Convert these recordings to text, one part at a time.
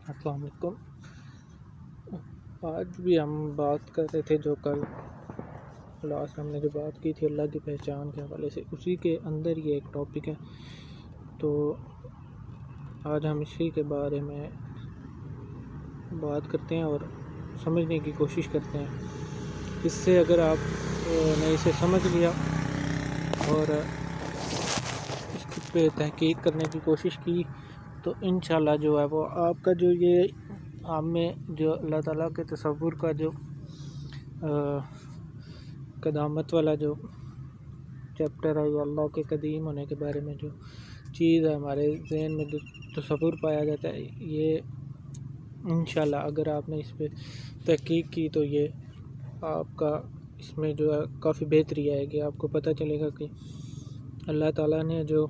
السلام علیکم۔ آج بھی ہم بات کر رہے تھے جو کل لاسٹ ہم نے جو بات کی تھی اللہ کی پہچان کے حوالے سے، اسی کے اندر یہ ایک ٹاپک ہے، تو آج ہم اسی کے بارے میں بات کرتے ہیں اور سمجھنے کی کوشش کرتے ہیں۔ اس سے اگر آپ نے اسے سمجھ لیا اور اس پہ تحقیق کرنے کی کوشش کی تو انشاءاللہ جو ہے وہ آپ کا جو یہ آپ میں جو اللہ تعالیٰ کے تصور کا جو قدامت والا جو چیپٹر ہے، یا اللہ کے قدیم ہونے کے بارے میں جو چیز ہے ہمارے ذہن میں جو تصور پایا جاتا ہے، یہ انشاءاللہ اگر آپ نے اس پہ تحقیق کی تو یہ آپ کا اس میں جو ہے کافی بہتری آئے گی۔ آپ کو پتہ چلے گا کہ اللہ تعالیٰ نے جو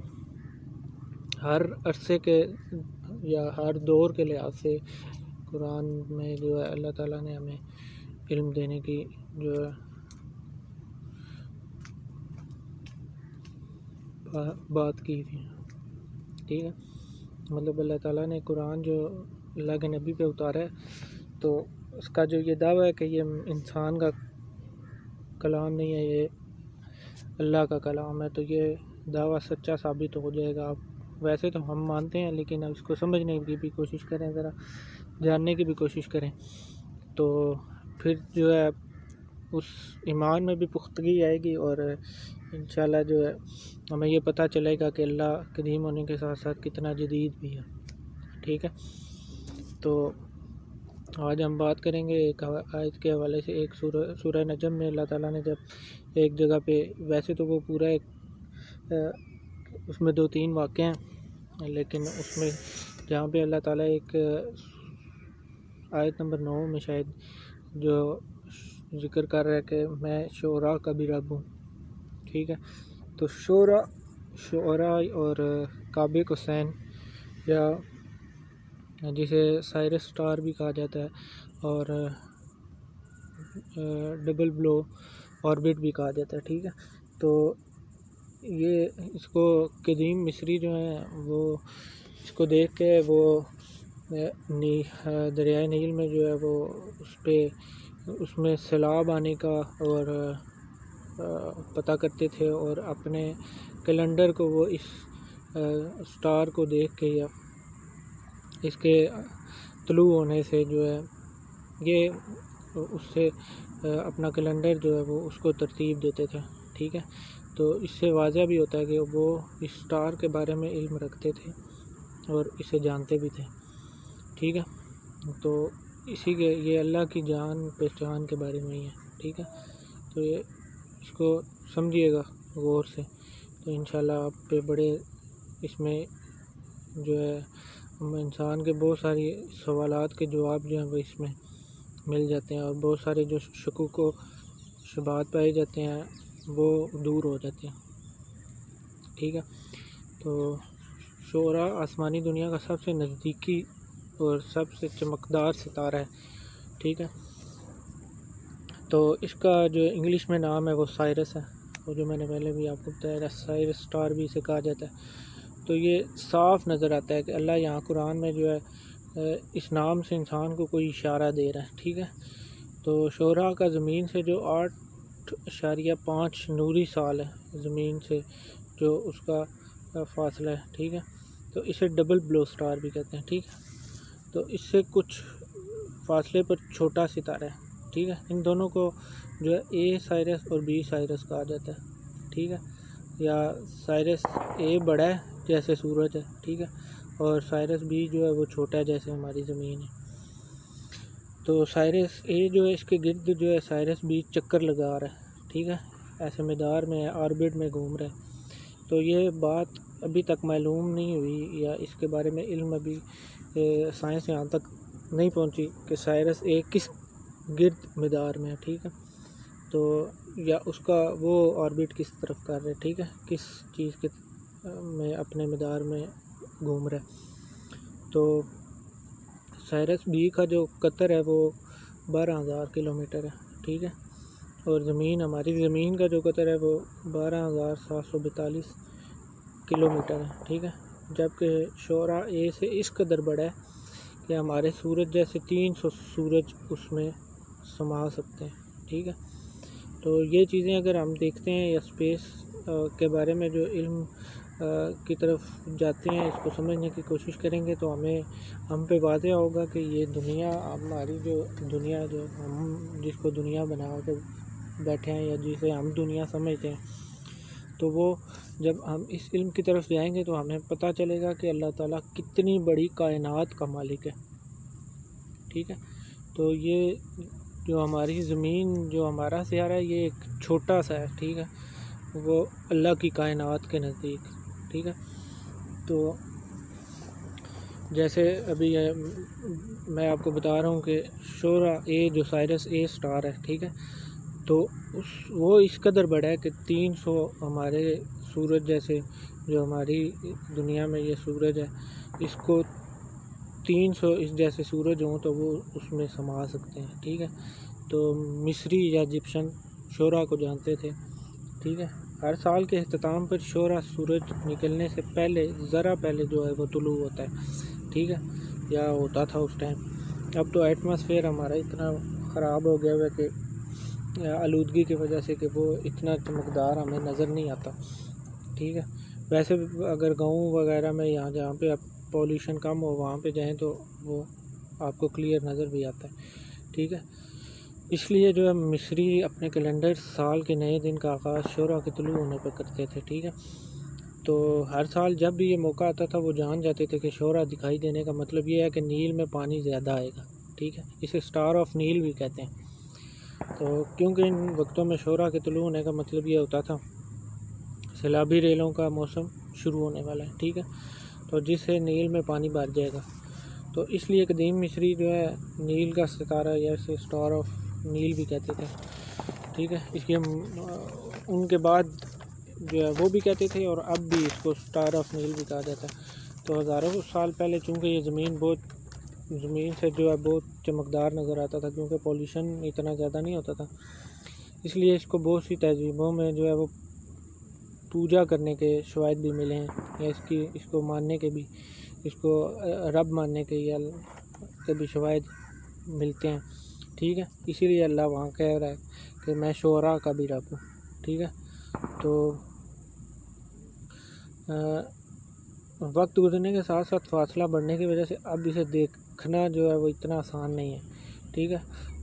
ہر عرصے کے یا ہر دور کے لحاظ سے قرآن میں جو ہے اللہ تعالیٰ نے ہمیں علم دینے کی جو ہے بات کی تھی، ٹھیک ہے۔ مطلب اللہ تعالیٰ نے قرآن جو اللہ کے نبی پہ اتارا ہے تو اس کا جو یہ دعویٰ ہے کہ یہ انسان کا کلام نہیں ہے، یہ اللہ کا کلام ہے، تو یہ دعویٰ سچا ثابت ہو جائے گا۔ آپ ویسے تو ہم مانتے ہیں لیکن اب اس کو سمجھنے کی بھی کوشش کریں، ذرا جاننے کی بھی کوشش کریں، تو پھر جو ہے اس ایمان میں بھی پختگی آئے گی اور انشاءاللہ جو ہے ہمیں یہ پتہ چلے گا کہ اللہ قدیم ہونے کے ساتھ ساتھ کتنا جدید بھی ہے، ٹھیک ہے۔ تو آج ہم بات کریں گے ایک آیت کے حوالے سے، ایک سورہ نجم میں اللہ تعالیٰ نے جب ایک جگہ پہ، ویسے تو وہ پورا ایک اس میں 2-3 واقعے ہیں، لیکن اس میں جہاں پہ اللہ تعالیٰ ایک آیت نمبر 9 میں شاید جو ذکر کر رہا ہے کہ میں شعراء کا بھی رب ہوں، ٹھیک ہے۔ تو شعراء اور کعب قوسین یا جسے سائرس سٹار بھی کہا جاتا ہے اور ڈبل بلو آربٹ بھی کہا جاتا ہے، ٹھیک ہے۔ تو یہ اس کو قدیم مصری جو ہیں وہ اس کو دیکھ کے وہ دریائے نیل میں جو ہے وہ اس میں سیلاب آنے کا اور پتہ کرتے تھے، اور اپنے کیلنڈر کو وہ اس سٹار کو دیکھ کے یا اس کے طلوع ہونے سے جو ہے یہ اس سے اپنا کیلنڈر جو ہے وہ اس کو ترتیب دیتے تھے، ٹھیک ہے۔ تو اس سے واضح بھی ہوتا ہے کہ وہ اس سٹار کے بارے میں علم رکھتے تھے اور اسے جانتے بھی تھے، ٹھیک ہے۔ تو اسی کے یہ اللہ کی جان پہچان کے بارے میں ہی ہے، ٹھیک ہے۔ تو یہ اس کو سمجھیے گا غور سے، تو انشاءاللہ آپ پہ بڑے اس میں جو ہے انسان کے بہت ساری سوالات کے جواب جو ہیں وہ اس میں مل جاتے ہیں، اور بہت سارے جو شکوک و شبہات پائے جاتے ہیں وہ دور ہو جاتے ہیں، ٹھیک ہے۔ تو شعراء آسمانی دنیا کا سب سے نزدیکی اور سب سے چمکدار ستارہ ہے، ٹھیک ہے۔ تو اس کا جو انگلش میں نام ہے وہ سائرس ہے، وہ جو میں نے پہلے بھی آپ کو بتایا، سائرس سٹار بھی اسے کہا جاتا ہے۔ تو یہ صاف نظر آتا ہے کہ اللہ یہاں قرآن میں جو ہے اس نام سے انسان کو کوئی اشارہ دے رہا ہے، ٹھیک ہے۔ تو شعراء کا زمین سے جو 8.5 نوری سال ہے، زمین سے جو اس کا فاصلہ ہے، ٹھیک ہے۔ تو اسے ڈبل بلو سٹار بھی کہتے ہیں، ٹھیک ہے۔ تو اس سے کچھ فاصلے پر چھوٹا ستارہ ہے، ٹھیک ہے۔ ان دونوں کو جو ہے اے سائرس اور بی سائرس کہا جاتا ہے، ٹھیک ہے۔ یا سائرس اے بڑا ہے جیسے سورج ہے، ٹھیک ہے، اور سائرس بی جو ہے وہ چھوٹا ہے جیسے ہماری زمین ہے۔ تو سائرس اے جو ہے اس کے گرد جو ہے سائرس بی چکر لگا رہا ہے، ٹھیک ہے، ایسے مدار میں آربٹ میں گھوم رہا ہے۔ تو یہ بات ابھی تک معلوم نہیں ہوئی، یا اس کے بارے میں علم ابھی سائنس یہاں تک نہیں پہنچی کہ سائرس اے کس گرد مدار میں ہے، ٹھیک ہے۔ تو یا اس کا وہ آربٹ کس طرف کر رہے، ٹھیک ہے، کس چیز کے میں اپنے مدار میں گھوم رہا ہے۔ تو سائرس بی کا جو قطر ہے وہ 12,000 کلومیٹر ہے، ٹھیک ہے، اور ہماری زمین کا جو قطر ہے وہ 12,742 کلومیٹر ہے، ٹھیک ہے۔ جبکہ شعراء اے سے اس قدر بڑا ہے کہ ہمارے سورج جیسے 300 سورج اس میں سما سکتے ہیں، ٹھیک ہے۔ تو یہ چیزیں اگر ہم دیکھتے ہیں یا اسپیس کے بارے میں جو علم کی طرف جاتے ہیں، اس کو سمجھنے کی کوشش کریں گے تو ہم پہ واضح ہوگا کہ یہ دنیا، ہماری جو دنیا، جو ہم جس کو دنیا بنا کے بیٹھے ہیں یا جسے ہم دنیا سمجھتے ہیں، تو وہ جب ہم اس علم کی طرف جائیں گے تو ہمیں پتہ چلے گا کہ اللہ تعالیٰ کتنی بڑی کائنات کا مالک ہے، ٹھیک ہے۔ تو یہ جو ہماری زمین، جو ہمارا سیارہ ہے، یہ ایک چھوٹا سا ہے، ٹھیک ہے، وہ اللہ کی کائنات کے نزدیک، ٹھیک ہے۔ تو جیسے ابھی میں آپ کو بتا رہا ہوں کہ شورا اے جو سائرس اے سٹار ہے، ٹھیک ہے، تو وہ اس قدر بڑا ہے کہ 300 ہمارے سورج جیسے، جو ہماری دنیا میں یہ سورج ہے، اس کو 300 اس جیسے سورج ہوں تو وہ اس میں سما سکتے ہیں، ٹھیک ہے۔ تو مصری یا ایجپشن شورا کو جانتے تھے، ٹھیک ہے۔ ہر سال کے اختتام پر شورا سورج نکلنے سے پہلے، ذرا پہلے جو ہے وہ طلوع ہوتا ہے، ٹھیک ہے، یا ہوتا تھا اس ٹائم۔ اب تو ایٹماسفیئر ہمارا اتنا خراب ہو گیا ہے کہ آلودگی کی وجہ سے کہ وہ اتنا چمکدار ہمیں نظر نہیں آتا، ٹھیک ہے۔ ویسے اگر گاؤں وغیرہ میں جہاں پہ اب پولیوشن کم ہو، وہاں پہ جائیں تو وہ آپ کو کلیئر نظر بھی آتا ہے، ٹھیک ہے۔ اس لیے جو ہے مصری اپنے کیلنڈر سال کے نئے دن کا آغاز شورا کے طلوع ہونے پہ کرتے تھے، ٹھیک ہے۔ تو ہر سال جب بھی یہ موقع آتا تھا وہ جان جاتے تھے کہ شورا دکھائی دینے کا مطلب یہ ہے کہ نیل میں پانی زیادہ آئے گا، ٹھیک ہے۔ اسے سٹار آف نیل بھی کہتے ہیں۔ تو کیونکہ ان وقتوں میں شورا کے طلوع ہونے کا مطلب یہ ہوتا تھا سیلابی ریلوں کا موسم شروع ہونے والا ہے، ٹھیک ہے، تو جس سے نیل میں پانی بھر جائے گا۔ تو اس لیے قدیم مصری جو ہے نیل کا ستارہ یا اسے سٹار آف نیل بھی کہتے تھے، ٹھیک ہے۔ اس کے ان کے بعد جو ہے وہ بھی کہتے تھے، اور اب بھی اس کو سٹار آف نیل بھی کہا جاتا ہے۔ تو ہزاروں سال پہلے چونکہ یہ زمین سے جو ہے بہت چمکدار نظر آتا تھا، کیونکہ پولیوشن اتنا زیادہ نہیں ہوتا تھا، اس لیے اس کو بہت سی تہذیبوں میں جو ہے وہ پوجا کرنے کے شواہد بھی ملے ہیں، یا اس کو ماننے کے بھی، اس کو رب ماننے کے یا بھی شواہد ملتے ہیں، ٹھیک ہے۔ اسی لیے اللہ وہاں کہہ رہا ہے کہ میں شعراء کا بھی رب ہوں، ٹھیک ہے۔ تو وقت گزرنے کے ساتھ ساتھ فاصلہ بڑھنے کی وجہ سے اب اسے دیکھنا جو ہے وہ اتنا آسان نہیں ہے، ٹھیک ہے۔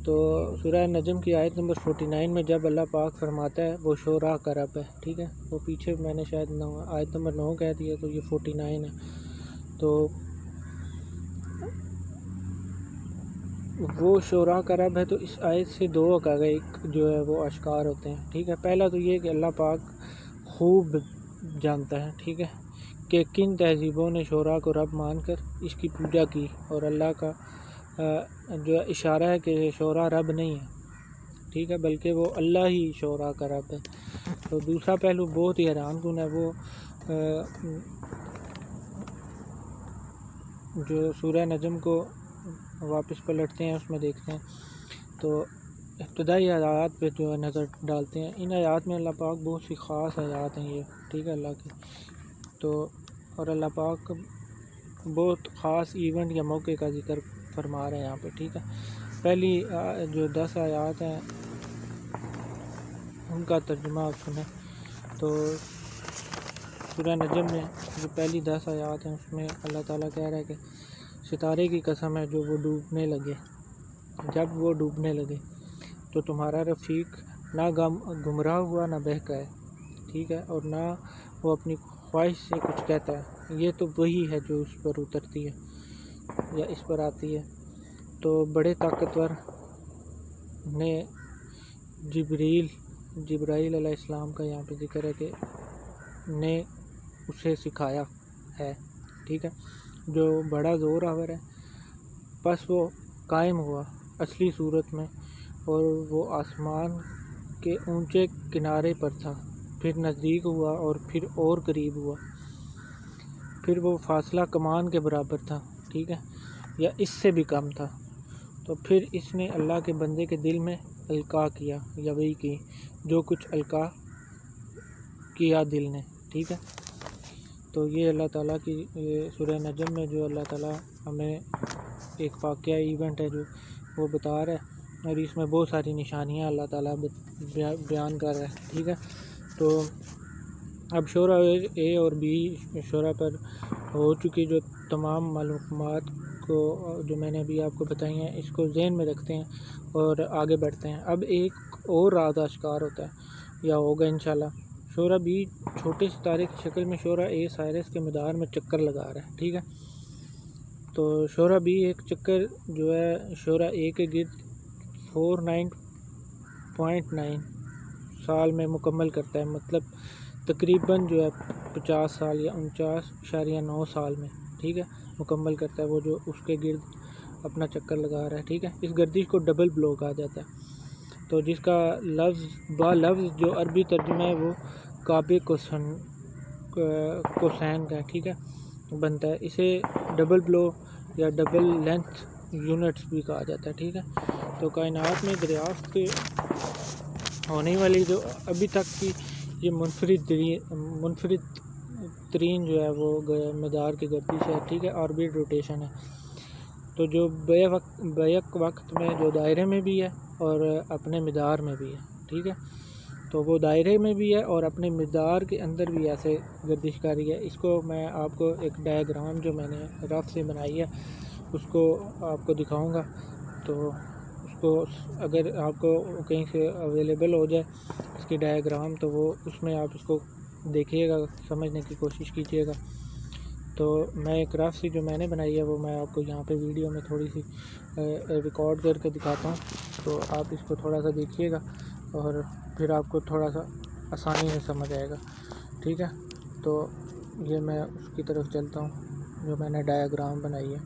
تو سورہ نجم کی آیت نمبر 49 میں جب اللہ پاک فرماتا ہے وہ شعراء کا رب ہے، ٹھیک ہے، وہ پیچھے میں نے شاید آیت نمبر 9 کہہ دیا، تو یہ 49 ہے۔ تو وہ شعراء کا رب ہے، تو اس آیت سے دو حقائق جو ہے وہ اشکار ہوتے ہیں، ٹھیک ہے۔ پہلا تو یہ کہ اللہ پاک خوب جانتا ہے، ٹھیک ہے، کہ کن تہذیبوں نے شعراء کو رب مان کر اس کی پوجا کی، اور اللہ کا جو اشارہ ہے کہ شعراء رب نہیں ہے، ٹھیک ہے، بلکہ وہ اللہ ہی شعراء کا رب ہے۔ تو دوسرا پہلو بہت ہی حیران کن ہے، وہ جو سورہ نجم کو واپس پلٹتے ہیں اس میں دیکھتے ہیں تو ابتدائی آیات پہ جو ہے نظر ڈالتے ہیں۔ ان آیات میں اللہ پاک بہت سی خاص آیات ہیں یہ، ٹھیک ہے، اللہ کی، تو اور اللہ پاک بہت خاص ایونٹ یا موقع کا ذکر فرما رہے ہیں یہاں پہ، ٹھیک ہے۔ پہلی جو 10 آیات ہیں ان کا ترجمہ آپ سنیں تو سورہ نجم میں جو پہلی 10 آیات ہیں اس میں اللہ تعالیٰ کہہ رہا ہے کہ ستارے کی قسم ہے جو وہ ڈوبنے لگے، جب وہ ڈوبنے لگے تو تمہارا رفیق نہ گمراہ ہوا نہ بہکا ہے، ٹھیک ہے، اور نہ وہ اپنی خواہش سے کچھ کہتا ہے، یہ تو وہی ہے جو اس پر اترتی ہے یا اس پر آتی ہے۔ تو بڑے طاقتور نے جبرائیل علیہ السلام کا یہاں پہ ذکر ہے کہ نے اسے سکھایا ہے، ٹھیک ہے، جو بڑا زور آور ہے، پس وہ قائم ہوا اصلی صورت میں، اور وہ آسمان کے اونچے کنارے پر تھا، پھر نزدیک ہوا اور پھر اور قریب ہوا، پھر وہ فاصلہ کمان کے برابر تھا، ٹھیک ہے، یا اس سے بھی کم تھا، تو پھر اس نے اللہ کے بندے کے دل میں القاء کیا یا وہی کی جو کچھ القاء کیا دل نے، ٹھیک ہے۔ تو یہ اللہ تعالیٰ کی سورہ نجم میں جو اللہ تعالیٰ ہمیں ایک واقعہ ایونٹ ہے جو وہ بتا رہا ہے، اور اس میں بہت ساری نشانیاں اللہ تعالیٰ بیان کر رہا ہے، ٹھیک ہے۔ تو اب شعرا اے اور بی شعرا پر ہو چکی جو تمام معلومات کو جو میں نے ابھی آپ کو بتائی ہیں، اس کو ذہن میں رکھتے ہیں اور آگے بڑھتے ہیں۔ اب ایک اور راز آشکار ہوتا ہے یا ہوگا انشاءاللہ۔ شعرا بی چھوٹے ستارے کی شکل میں شعرا اے سائرس کے مدار میں چکر لگا رہا ہے، ٹھیک ہے۔ تو شعرا بی ایک چکر جو ہے شعرا اے کے گرد 49.9 سال میں مکمل کرتا ہے، مطلب تقریباً جو ہے 50 سال یا 49.9 سال میں، ٹھیک ہے، مکمل کرتا ہے وہ جو اس کے گرد اپنا چکر لگا رہا ہے، ٹھیک ہے۔ اس گردش کو ڈبل بلو کہا جاتا ہے، تو جس کا لفظ جو عربی ترجمہ ہے وہ کعبے کوسین کا، ٹھیک ہے، بنتا ہے۔ اسے ڈبل بلو یا ڈبل لینتھ یونٹس بھی کہا جاتا ہے، ٹھیک ہے۔ تو کائنات میں دریافت ہونے والی جو ابھی تک کی یہ منفرد ترین جو ہے وہ مدار کی گردش ہے، ٹھیک ہے، آربٹ روٹیشن ہے، تو جو بیک وقت میں جو دائرے میں بھی ہے اور اپنے مدار میں بھی ہے، ٹھیک ہے۔ تو وہ دائرے میں بھی ہے اور اپنے مدار کے اندر بھی ایسے گردش کاری ہے۔ اس کو میں آپ کو ایک ڈائیگرام جو میں نے رف سے بنائی ہے اس کو آپ کو دکھاؤں گا، تو اس کو اگر آپ کو کہیں سے اویلیبل ہو جائے اس کی ڈائیگرام تو وہ اس میں آپ اس کو دیکھیے گا، سمجھنے کی کوشش کیجیے گا۔ تو میں ایک رف سی جو میں نے بنائی ہے وہ میں آپ کو یہاں پہ ویڈیو میں تھوڑی سی ریکارڈ کر کے دکھاتا ہوں، تو آپ اس کو تھوڑا سا دیکھیے گا اور پھر آپ کو تھوڑا سا آسانی سے سمجھ آئے گا، ٹھیک ہے۔ تو یہ میں اس کی طرف چلتا ہوں جو میں نے ڈائیگرام بنائی ہے۔